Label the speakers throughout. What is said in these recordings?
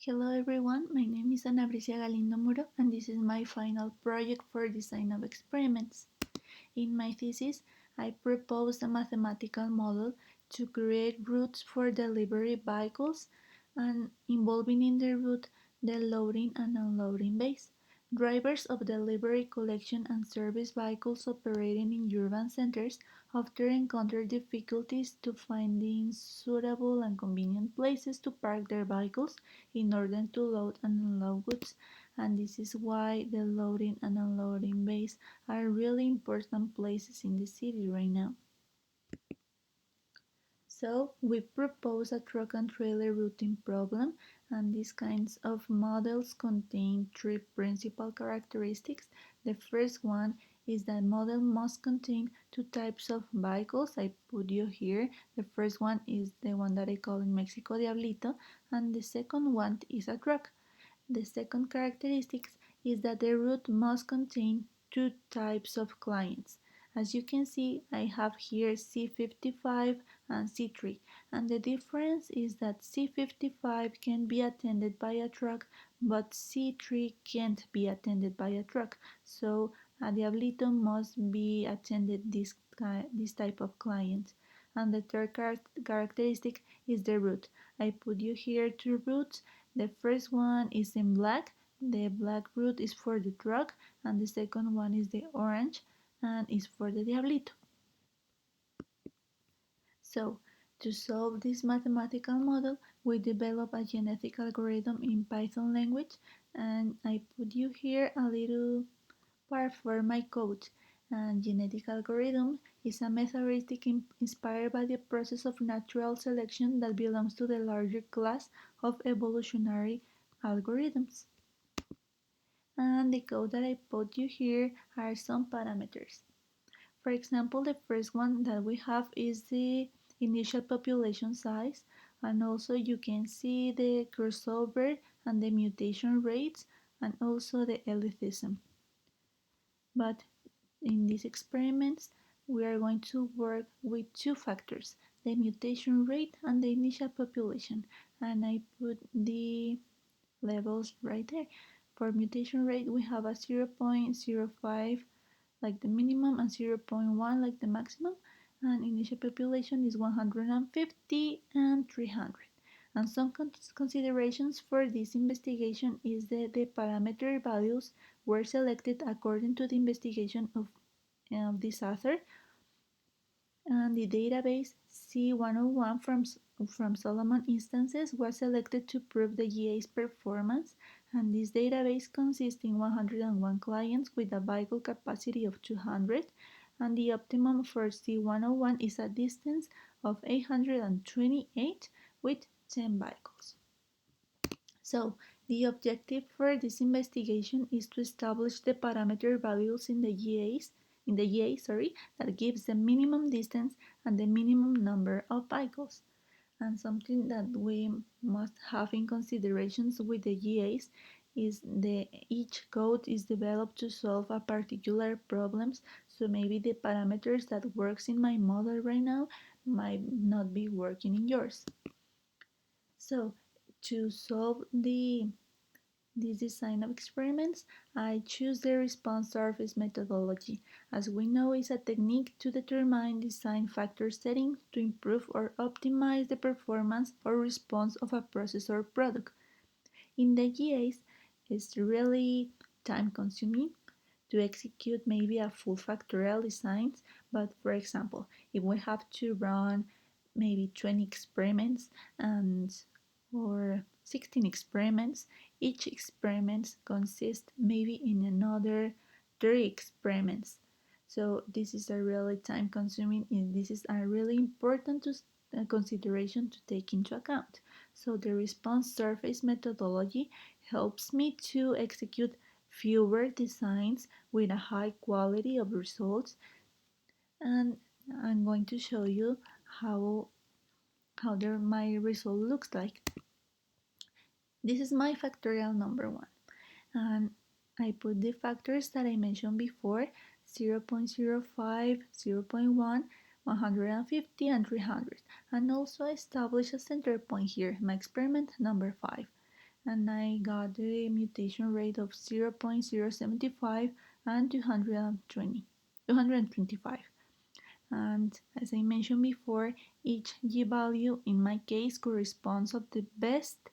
Speaker 1: Hello everyone, my name is Ana Galindo Muro and this is my final project for design of experiments. In my thesis, I proposed a mathematical model to create routes for delivery vehicles and involving in the route the loading and unloading bays. Drivers of delivery, collection and service vehicles operating in urban centers often encounter difficulties to finding suitable and convenient places to park their vehicles in order to load and unload goods, and this is why the loading and unloading bays are really important places in the city right now. So we propose a truck and trailer routing problem, and these kinds of models contain three principal characteristics. The first one is that model must contain two types of vehicles. I put you here. The first one is the one that I call in Mexico Diablito, and the second one is a truck. The second characteristic is that the route must contain two types of clients. As you can see, I have here C55 and C3, and the difference is that C55 can be attended by a truck, but C3 can't be attended by a truck. So a Diablito must be attended this type of client. And the third characteristic is the route. I put you here two routes. The first one is in black. The black route is for the truck, and the second one is the orange and is for the Diablito. So, to solve this mathematical model, we develop a genetic algorithm in Python language, and I put you here a little part for my code. And genetic algorithm is a method heuristic inspired by the process of natural selection that belongs to the larger class of evolutionary algorithms. And the code that I put you here are some parameters. For example, the first one that we have is the initial population size, and also you can see the crossover and the mutation rates and also the elitism. But in these experiments, we are going to work with two factors, the mutation rate and the initial population, and I put the levels right there. For mutation rate, we have a 0.05 like the minimum and 0.1 like the maximum, and initial population is 150 and 300. And some considerations for this investigation is that the parameter values were selected according to the investigation of this author, and the database C101 from Solomon instances was selected to prove the GA's performance, and this database consists in 101 clients with a vehicle capacity of 200, and the optimum for C101 is a distance of 828 with 10 vehicles. So, the objective for this investigation is to establish the parameter values in the GA, that gives the minimum distance and the minimum number of vehicles. And something that we must have in considerations with the GAs is each code is developed to solve a particular problems, so maybe the parameters that works in my model right now might not be working in yours. So to solve this design of experiments, I choose the response surface methodology. As we know, it's a technique to determine design factor settings to improve or optimize the performance or response of a process or product. In the GAs, it's really time consuming to execute maybe a full factorial designs, but for example, if we have to run maybe 20 experiments and or 16 experiments, each experiment consists maybe in another 30 experiments. So this is a really time consuming and this is a really important consideration to take into account. So the response surface methodology helps me to execute fewer designs with a high quality of results, and I'm going to show you how my result looks like. This is my factorial number 1, and I put the factors that I mentioned before, 0.05, 0.1, 150 and 300, and also establish a center point here, my experiment number 5. and I got the mutation rate of 0.075 and 225. And as I mentioned before, each g-value in my case corresponds of the best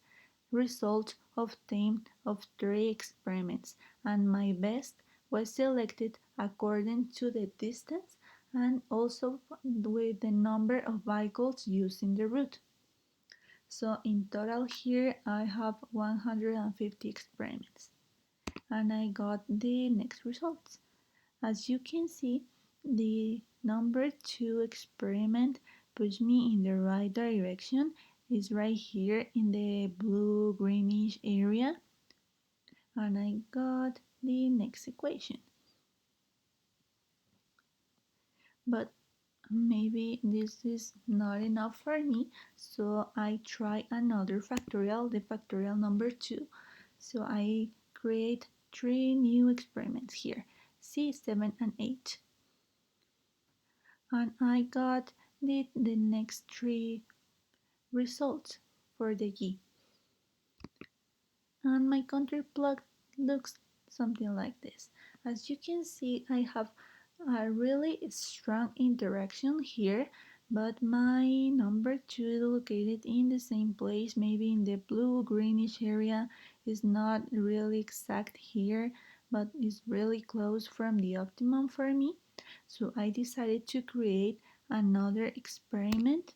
Speaker 1: result obtained of 3 experiments, and my best was selected according to the distance and also with the number of vehicles used in the route. So in total here I have 150 experiments, and I got the next results. As you can see, the number 2 experiment puts me in the right direction. It's right here in the blue greenish area, and I got the next equation. But maybe this is not enough for me, so I try another factorial, the factorial number 2. So I create 3 new experiments here, C, 7, and 8. And I got the next 3 results for the G. And my contour plot looks something like this. As you can see, I have a really strong interaction here, but my number 2 is located in the same place, maybe in the blue greenish area. Is not really exact here, but is really close from the optimum for me. So I decided to create another experiment,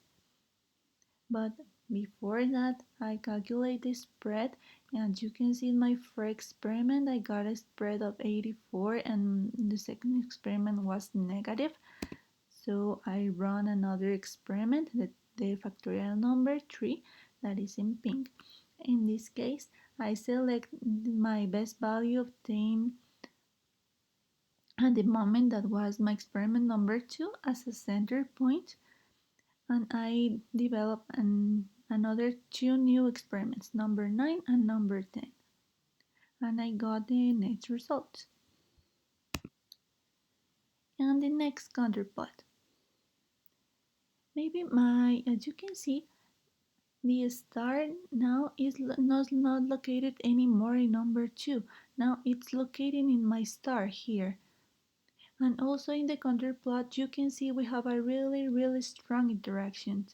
Speaker 1: but before that I calculate the spread, and you can see in my first experiment I got a spread of 84, and the second experiment was negative. So I run another experiment, the factorial number 3, that is in pink. In this case I select my best value obtained at the moment, that was my experiment number 2, as a center point, and I developed another 2 new experiments, number 9 and number 10, and I got the next results. And the next counterplot. Maybe as you can see, the star now is not located anymore in number 2. Now it's located in my star here. And also in the counterplot, you can see we have a really strong interaction.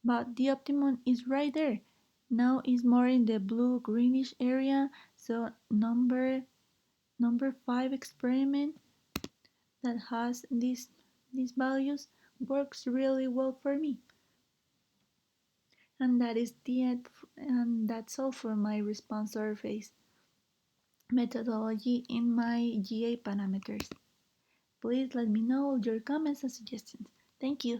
Speaker 1: But the optimum is right there. Now it's more in the blue greenish area, so number 5 experiment that has these values works really well for me. And that is the end, and that's all for my response surface methodology in my GA parameters. Please let me know your comments and suggestions. Thank you.